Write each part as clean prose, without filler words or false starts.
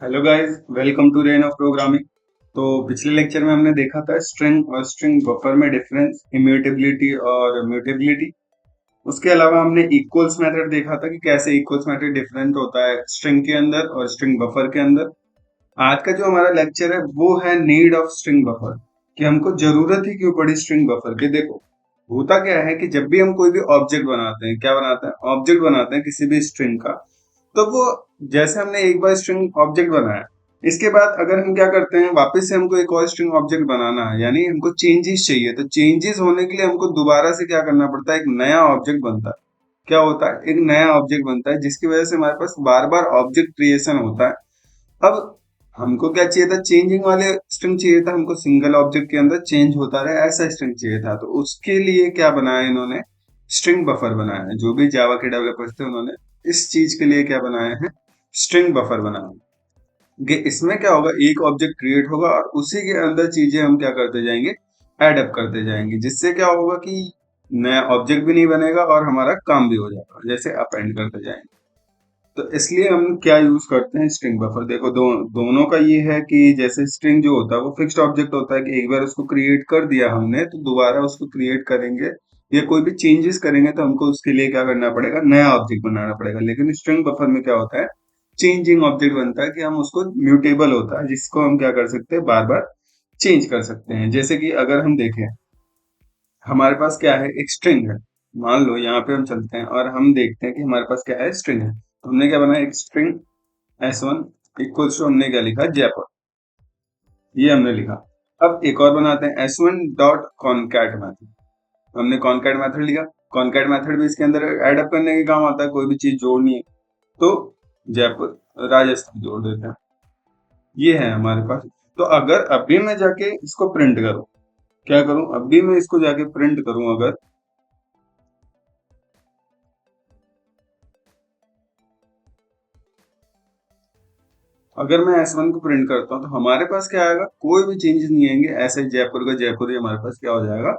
Hello guys, welcome to rain of programming. तो पिछले lecture में हमने देखा था स्ट्रिंग और स्ट्रिंग बफर में डिफरेंस, इम्यूटेबिलिटी और म्यूटेबिलिटी। उसके अलावा हमने इक्वल्स मेथड देखा था कि कैसे इक्वल्स मेथड डिफरेंट होता है स्ट्रिंग के अंदर और स्ट्रिंग बफर के अंदर। आज का जो हमारा लेक्चर है वो है नीड ऑफ स्ट्रिंग बफर, कि हमको जरूरत ही क्यों पड़ी स्ट्रिंग बफर की। देखो, होता क्या है कि जब भी हम कोई भी ऑब्जेक्ट बनाते हैं, क्या बनाते हैं, ऑब्जेक्ट बनाते हैं किसी भी स्ट्रिंग का, तो वो जैसे हमने एक बार स्ट्रिंग ऑब्जेक्ट बनाया, इसके बाद अगर हम क्या करते हैं, वापस से हमको एक और स्ट्रिंग ऑब्जेक्ट बनाना है, यानी हमको चेंजेस चाहिए, तो चेंजेस होने के लिए हमको दोबारा से क्या करना पड़ता है, एक नया ऑब्जेक्ट बनता है। क्या होता है, एक नया ऑब्जेक्ट बनता है, जिसकी वजह से हमारे पास बार बार ऑब्जेक्ट क्रिएशन होता है। अब हमको क्या चाहिए था, चेंजिंग वाले स्ट्रिंग चाहिए था, हमको सिंगल ऑब्जेक्ट के अंदर चेंज होता रहे ऐसा स्ट्रिंग चाहिए था। तो उसके लिए क्या बनाया इन्होंने, स्ट्रिंग बफर बनाया है। जो भी जावा के डेवलपर्स थे उन्होंने इस चीज के लिए क्या बनाया है, स्ट्रिंग बफर बनाया। कि इसमें क्या होगा, एक ऑब्जेक्ट क्रिएट होगा और उसी के अंदर चीजें हम क्या करते जाएंगे, एड अप करते जाएंगे, जिससे क्या होगा कि नया ऑब्जेक्ट भी नहीं बनेगा और हमारा काम भी हो जाएगा, जैसे अपेंड करते जाएंगे। तो इसलिए हम क्या यूज करते हैं, स्ट्रिंग बफर। देखो, दोनों का ये है कि जैसे स्ट्रिंग जो होता है वो फिक्स्ड ऑब्जेक्ट होता है, कि एक बार उसको क्रिएट कर दिया हमने तो दोबारा उसको क्रिएट करेंगे या कोई भी चेंजेस करेंगे तो हमको उसके लिए क्या करना पड़ेगा, नया ऑब्जेक्ट बनाना पड़ेगा। लेकिन स्ट्रिंग बफर में क्या होता है, चेंजिंग ऑब्जेक्ट बनता है, कि हम उसको म्यूटेबल होता है, जिसको हम क्या कर सकते हैं, बार बार चेंज कर सकते हैं। जैसे कि अगर हम देखें, हमारे पास क्या है, एक स्ट्रिंग है। मान लो यहाँ पे हम चलते हैं और हम देखते हैं कि हमारे पास क्या है, स्ट्रिंग है। तो हमने क्या बनाया, एक स्ट्रिंग S1 इक्वल्स टू, हमने क्या लिखा, जयपुर, ये हमने लिखा। अब एक और बनाते हैं, S1 डॉट कॉनकैट मैथड। हमने कॉनकैट मैथड लिखा। कॉनकैट मैथड भी इसके अंदर एड अप करने के काम आता है, कोई भी चीज जोड़नी है तो जयपुर राजस्थान जोड़ देते हैं। ये है हमारे पास। तो अगर अभी मैं जाके इसको प्रिंट करूं, क्या करूं, अभी मैं इसको जाके प्रिंट करूं, अगर मैं S1 को प्रिंट करता हूँ तो हमारे पास क्या आएगा, कोई भी चेंजेस नहीं आएंगे, ऐसे जयपुर का जयपुर ही हमारे पास क्या हो जाएगा,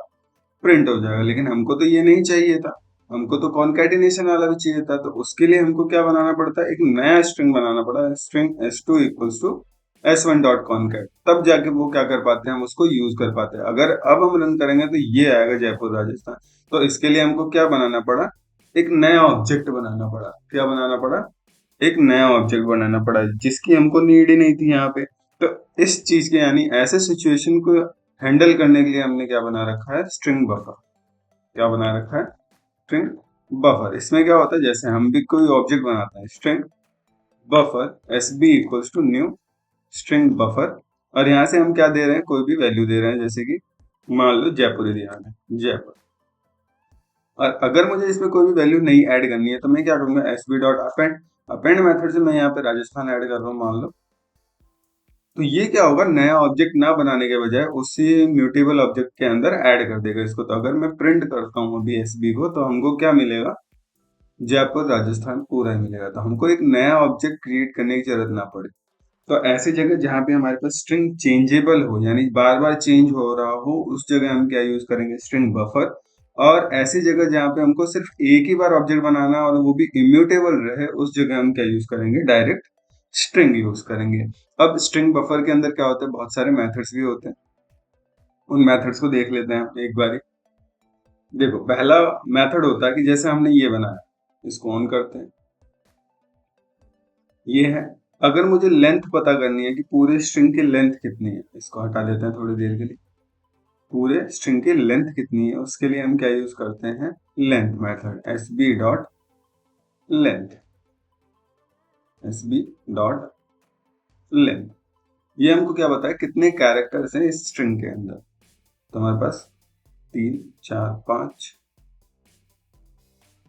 प्रिंट हो जाएगा। लेकिन हमको तो ये नहीं चाहिए था, हमको तो कॉन्कैटिनेशन वाला भी चाहिए था। तो उसके लिए हमको क्या बनाना पड़ता है, एक नया स्ट्रिंग बनाना पड़ा, string S2 equals to S1 dot concat. तब जाके वो क्या कर पाते हैं, हम उसको यूज कर पाते हैं। अगर अब हम रन करेंगे तो ये आएगा जयपुर राजस्थान। तो इसके लिए हमको क्या बनाना पड़ा, एक नया ऑब्जेक्ट बनाना पड़ा। क्या बनाना पड़ा, एक नया ऑब्जेक्ट बनाना पड़ा, जिसकी हमको नीड ही नहीं थी यहाँ पे। तो इस चीज के, यानी ऐसे सिचुएशन को हैंडल करने के लिए हमने क्या बना रखा है, स्ट्रिंग बफर। क्या बना रखा है, स्ट्रिंग बफर। इसमें क्या होता है, जैसे हम भी कोई ऑब्जेक्ट बनाते हैं, string buffer S B equals to new string buffer, और यहाँ से हम क्या दे रहे हैं, कोई भी वैल्यू दे रहे हैं, जैसे कि मान लो जयपुर ही दिया है, जयपुर। और अगर मुझे इसमें कोई भी वैल्यू नहीं ऐड करनी है तो मैं क्या करूंगा, S B dot append, append method से मैं यहाँ पे राजस्थान ऐड कर रहा हूँ, मान लो। तो ये क्या होगा, नया ऑब्जेक्ट ना बनाने के बजाय उसी म्यूटेबल ऑब्जेक्ट के अंदर ऐड कर देगा इसको। तो अगर मैं प्रिंट करता हूँ अभी एसबी को, तो हमको क्या मिलेगा, जयपुर राजस्थान पूरा ही मिलेगा। तो हमको एक नया ऑब्जेक्ट क्रिएट करने की जरूरत ना पड़े। तो ऐसी जगह जहाँ पे हमारे पास स्ट्रिंग चेंजेबल हो, यानी बार बार चेंज हो रहा हो, उस जगह हम क्या यूज करेंगे, स्ट्रिंग बफर। और ऐसी जगह जहाँ पे हमको सिर्फ एक ही बार ऑब्जेक्ट बनाना है और वो भी इम्यूटेबल रहे, उस जगह हम क्या यूज करेंगे, डायरेक्ट स्ट्रिंग यूज करेंगे। अब स्ट्रिंग बफर के अंदर क्या होता है, बहुत सारे मेथड्स भी होते हैं। उन मेथड्स को देख लेते हैं एक बारी। देखो, पहला मेथड होता है कि जैसे हमने ये बनाया, इसको ऑन करते हैं, ये है। अगर मुझे लेंथ पता करनी है कि पूरे स्ट्रिंग की लेंथ कितनी है, इसको हटा देते हैं थोड़ी देर के लिए। पूरे स्ट्रिंग की लेंथ कितनी है, उसके लिए हम क्या यूज करते हैं, length method, S B dot length, S B dot length. ये हमको क्या बताया, कितने कैरेक्टर्स हैं इस स्ट्रिंग के अंदर। तो हमारे पास 3 4 5,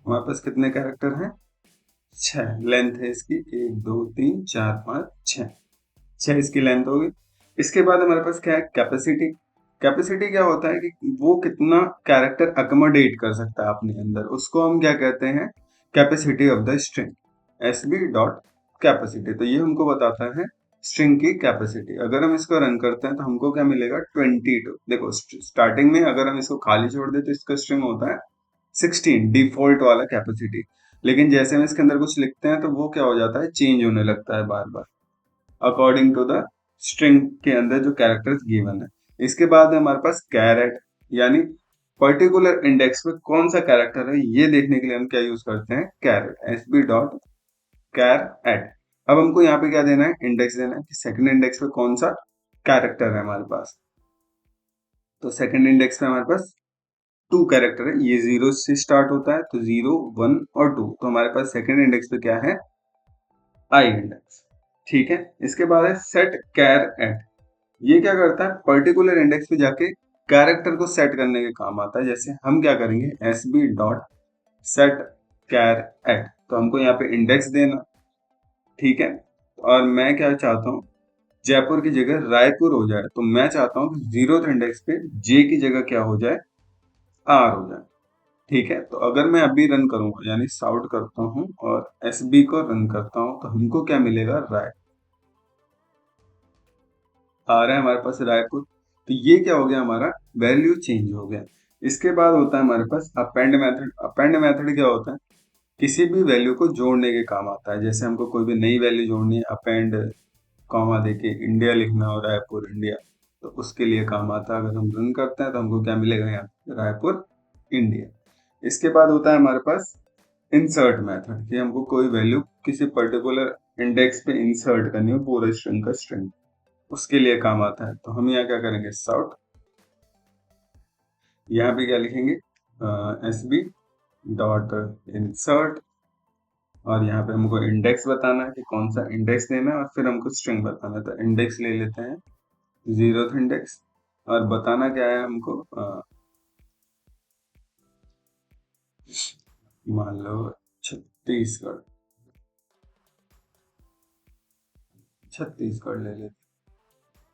हमारे पास कितने कैरेक्टर हैं, 6। लेंथ है इसकी 1 2 3 4 5 6, 6 इसकी लेंथ होगी। इसके बाद हमारे पास क्या है, कैपेसिटी। कैपेसिटी क्या होता है कि वो कितना कैरेक्टर अकोमोडेट कर सकता है अपने अंदर, उसको हम क्या कहते हैं, capacity of the string, S B dot capacity. तो ये हमको बताता है स्ट्रिंग की कैपेसिटी। अगर हम इसको रन करते हैं तो हमको क्या मिलेगा, 22। देखो, स्टार्टिंग में अगर हम इसको खाली छोड़ दें तो इसका स्ट्रिंग होता है 16, डिफॉल्ट वाला कैपेसिटी। लेकिन जैसे हम इसके अंदर कुछ लिखते हैं तो वो क्या हो जाता है, चेंज होने लगता है बार बार। अकॉर्डिंग टू द स्ट्रिंग के अंदर जो कैरेक्टर्स गिवन है। इसके बाद है हमारे पास कैरेट, यानी पर्टिकुलर इंडेक्स में कौन सा कैरेक्टर है ये देखने के लिए हम क्या यूज करते हैं, char at, S B dot char at. अब हमको यहाँ पे क्या देना है, इंडेक्स देना है कि सेकंड इंडेक्स पे कौन सा कैरेक्टर है हमारे पास। तो सेकंड इंडेक्स पे हमारे पास 2 कैरेक्टर है, ये 0 से स्टार्ट होता है, तो 0, 1 और 2। तो हमारे पास सेकंड इंडेक्स पे क्या है, आई इंडेक्स। ठीक है, इसके बाद है सेट कैर एट। ये क्या करता है, पर्टिकुलर इंडेक्स पे जाके कैरेक्टर को सेट करने के काम आता है। जैसे हम क्या करेंगे, S B dot set char at, तो हमको यहाँ पे इंडेक्स देना, ठीक है। और मैं क्या चाहता हूँ, जयपुर की जगह रायपुर हो जाए, तो मैं चाहता हूँ कि 0th इंडेक्स पे जे की जगह क्या हो जाए, आर हो जाए। ठीक है, तो अगर मैं अभी रन करूंगा, यानी साउट करता हूँ और एस बी को रन करता हूँ, तो हमको क्या मिलेगा, राय आ रहा है हमारे पास रायपुर। तो ये क्या हो गया, हमारा वैल्यू चेंज हो गया। इसके बाद होता है हमारे पास अपेंड मेथड। अपेंड मेथड क्या होता है, किसी भी वैल्यू को जोड़ने के काम आता है। जैसे हमको कोई भी नई वैल्यू जोड़नी है, अपेंड कॉमा देके इंडिया लिखना हो, रायपुर इंडिया, तो उसके लिए काम आता है। अगर हम रन करते हैं तो हमको क्या मिलेगा, यहाँ रायपुर इंडिया। इसके बाद होता है हमारे पास इंसर्ट मेथड, कि हमको कोई वैल्यू किसी पर्टिकुलर इंडेक्स पे इंसर्ट करनी हो, पूरा स्ट्रिंग का स्ट्रिंग, उसके लिए काम आता है। तो हम यहाँ क्या करेंगे, सॉर्ट, यहाँ पे क्या लिखेंगे, एस बी डॉट इंसर्ट, और यहाँ पे हमको इंडेक्स बताना है कि कौन सा इंडेक्स देना है, और फिर हमको स्ट्रिंग बताना है। तो इंडेक्स ले लेते हैं 0th इंडेक्स, और बताना क्या है हमको, मान लो छत्तीसगढ़, छत्तीसगढ़ ले लेते हैं।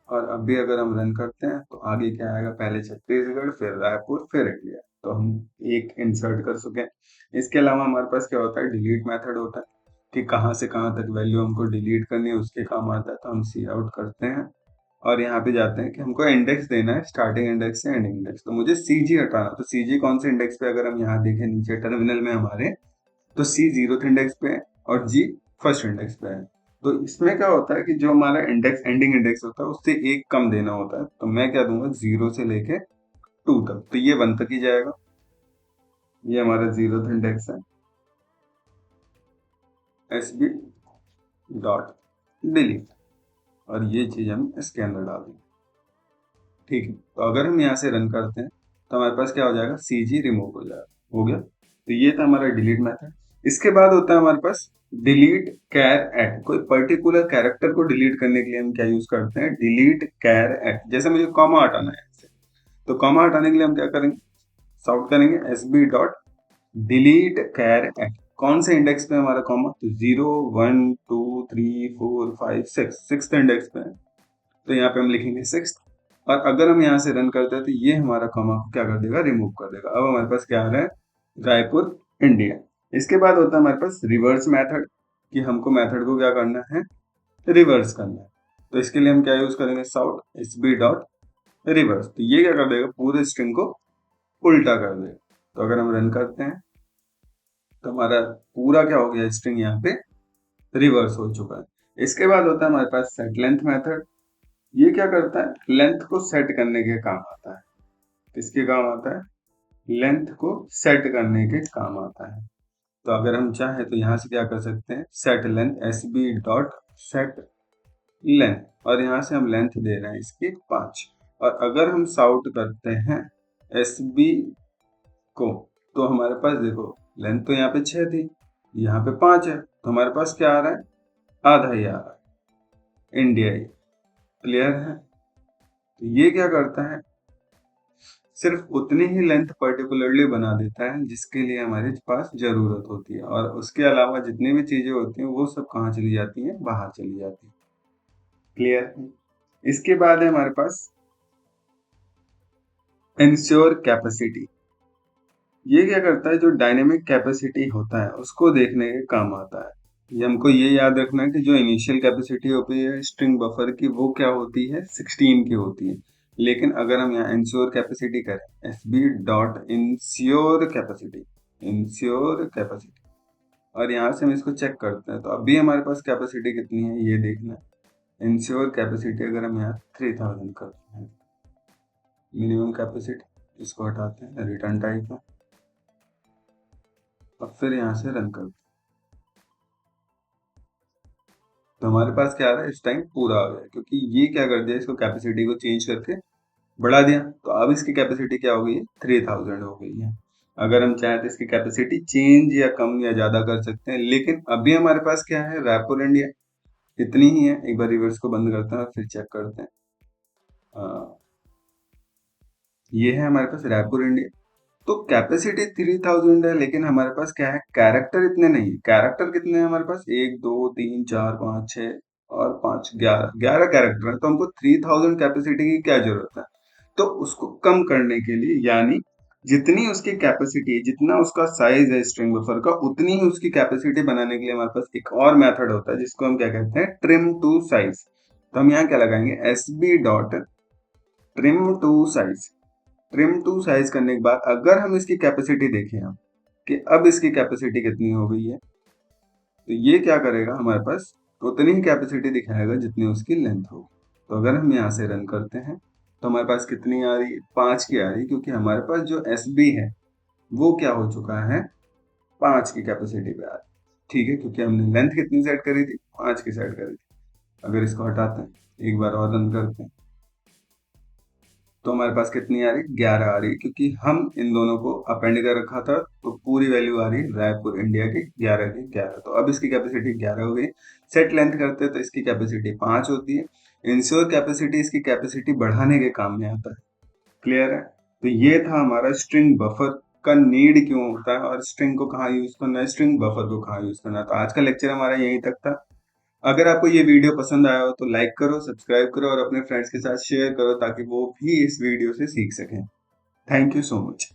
और अभी अगर हम रन करते हैं तो आगे क्या आएगा, पहले छत्तीसगढ़, फिर रायपुर, फिर इंडिया। तो हम एक इंसर्ट कर चुके हैं। इसके अलावा हमारे पास क्या होता है, डिलीट मेथड होता है, कि कहाँ से कहाँ तक वैल्यू हमको डिलीट करनी है, उसके काम आता है। तो हम सी आउट करते हैं और यहाँ पे जाते हैं कि हमको इंडेक्स देना है, स्टार्टिंग इंडेक्स से एंडिंग इंडेक्स। तो मुझे सी जी हटाना, तो सी जी कौन से इंडेक्स पे, अगर हम यहाँ देखें नीचे टर्मिनल में हमारे, तो सी 0th इंडेक्स पे है और जी फर्स्ट इंडेक्स पे है। तो इसमें क्या होता है कि जो हमारा इंडेक्स एंडिंग इंडेक्स होता है उससे एक कम देना होता है। तो मैं क्या दूंगा, 0 से लेके 2 तक, तो ये 1 तक ही जाएगा। ये हमारा 0th इंडेक्स है, एस बी डॉट डिलीट, और ये चीज हम इसके अंदर डाल देंगे। ठीक है, तो अगर हम यहाँ से रन करते हैं तो हमारे पास क्या हो जाएगा, सी जी रिमूव हो जाएगा, हो गया। तो ये था हमारा डिलीट मेथड। इसके बाद होता है हमारे पास डिलीट कैर एट। कोई पर्टिकुलर कैरेक्टर को डिलीट करने के लिए हम क्या यूज करते हैं, डिलीट कैर एट। जैसे मुझे कॉमा हटाना है इससे, तो कॉमा हटाने के लिए हम क्या करेंगे, सॉर्ट करेंगे S B dot delete char at. कौन से इंडेक्स पे हमारा कॉमा, तो 0, 1, 2, 3, 4, 5, 6, सिक्स इंडेक्स पे है, तो यहाँ पे हम लिखेंगे 6। और अगर हम यहाँ से रन करते हैं तो ये हमारा कॉमा को क्या कर देगा, रिमूव कर देगा। अब हमारे पास क्या आ रहा है, रायपुर इंडिया। इसके बाद होता है हमारे पास रिवर्स मेथड, कि हमको मेथड को क्या करना है, रिवर्स करना है। तो इसके लिए हम क्या यूज करेंगे, साउट एस बी डॉट रिवर्स। तो ये क्या कर देगा, पूरे स्ट्रिंग को उल्टा कर देगा। तो अगर हम रन करते हैं तो हमारा पूरा क्या हो गया, स्ट्रिंग यहाँ पे रिवर्स हो चुका है। इसके बाद होता है हमारे पास सेट लेंथ मेथड। ये क्या करता है, लेंथ को सेट करने के काम आता है। किसके काम आता है, लेंथ को सेट करने के काम आता है। तो अगर हम चाहें तो यहाँ से क्या कर सकते हैं, set length, S B dot set length, और यहाँ से हम लेंथ दे रहे हैं इसकी 5। और अगर हम साउट करते हैं एस बी को, तो हमारे पास देखो लेंथ तो यहाँ पे 6 थी, यहाँ पे 5 है, तो हमारे पास क्या आ रहा है, आधा ही आ रहा है, इंडिया ही। क्लियर है, तो ये क्या करता है, सिर्फ उतनी ही लेंथ पर्टिकुलरली बना देता है जिसके लिए हमारे पास जरूरत होती है, और उसके अलावा जितनी भी चीजें होती हैं वो सब कहाँ चली जाती हैं, बाहर चली जाती है। क्लियर है, इसके बाद है हमारे पास इंश्योर कैपेसिटी। ये क्या करता है, जो डायनेमिक कैपेसिटी होता है उसको देखने के काम आता है। ये हमको ये याद रखना है कि जो इनिशियल कैपेसिटी होती है स्ट्रिंग बफर की, वो क्या होती है, 16 की होती है। लेकिन अगर हम यहाँ इंश्योर कैपेसिटी करें, S B dot ensure capacity, ensure capacity, और यहाँ से हम इसको चेक करते हैं, तो अभी हमारे पास कैपेसिटी कितनी है ये देखना है। इंश्योर कैपेसिटी अगर हम यहाँ 3000 करते हैं, मिनिमम कैपेसिटी इसको हटाते हैं, रिटर्न टाइप में, और फिर यहाँ से रन करते हैं। तो हमारे पास क्या आ रहा है इस टाइम पूरा आ गया, क्योंकि ये क्या कर दिया, इसको कैपेसिटी को चेंज करके बढ़ा दिया। तो अब इसकी कैपेसिटी क्या हो गई है, 3000 हो गई है। अगर हम चाहें तो इसकी कैपेसिटी चेंज या कम या ज्यादा कर सकते हैं, लेकिन अभी हमारे पास क्या है, रैपोर इंडिया इतनी ही है। एक बार रिवर्स को बंद करते हैं और फिर चेक करते हैं। ये है हमारे पास रैपोर इंडिया। तो कैपेसिटी 3000 है, लेकिन हमारे पास क्या है, कैरेक्टर इतने नहीं। कैरेक्टर कितने हैं हमारे पास, 1 2 3 4 5 6 और 5 11 कैरेक्टर है। तो हमको 3000 कैपेसिटी की क्या जरूरत है, तो उसको कम करने के लिए, यानी जितनी उसकी कैपेसिटी है, जितना उसका साइज है स्ट्रिंग बफर का, उतनी ही उसकी कैपेसिटी बनाने के लिए हमारे पास एक और मेथड होता है, जिसको हम क्या कहते हैं, ट्रिम टू साइज। तो हम यहाँ क्या लगाएंगे, SB dot trim to size. Trim to size करने के बाद अगर हम इसकी कैपेसिटी देखें हम कि अब इसकी कैपेसिटी कितनी हो गई है, तो ये क्या करेगा, हमारे पास उतनी ही कैपेसिटी दिखाएगा जितनी उसकी लेंथ होगी। तो अगर हम यहाँ से रन करते हैं तो हमारे पास कितनी आ रही है, 5 की आ रही है, क्योंकि हमारे पास जो एस बी है वो क्या हो चुका है, 5 की कैपेसिटी पे आ रही है। ठीक है, क्योंकि हमने लेंथ कितनी सेट करी थी, 5 की सेट करी थी। अगर इसको हटाते हैं, एक बार और रन करते हैं, तो हमारे पास कितनी आ रही है, 11 आ रही है, क्योंकि हम इन दोनों को अपेंड कर रखा था। तो पूरी वैल्यू आ रही है रायपुर इंडिया की 11 की 11। तो अब इसकी कैपेसिटी 11 हो गई। सेट लेंथ करते हैं तो इसकी कैपेसिटी 5 होती है। इंश्योर कैपेसिटी इसकी कैपेसिटी बढ़ाने के काम में आता है। क्लियर है। तो ये था हमारा स्ट्रिंग बफर का नीड क्यों होता है, और स्ट्रिंग को कहाँ यूज करना है, स्ट्रिंग बफर को कहाँ यूज करना है। तो आज का लेक्चर हमारा यहीं तक था। अगर आपको ये वीडियो पसंद आया हो तो लाइक करो, सब्सक्राइब करो और अपने फ्रेंड्स के साथ शेयर करो, ताकि वो भी इस वीडियो से सीख सकें। Thank you so much.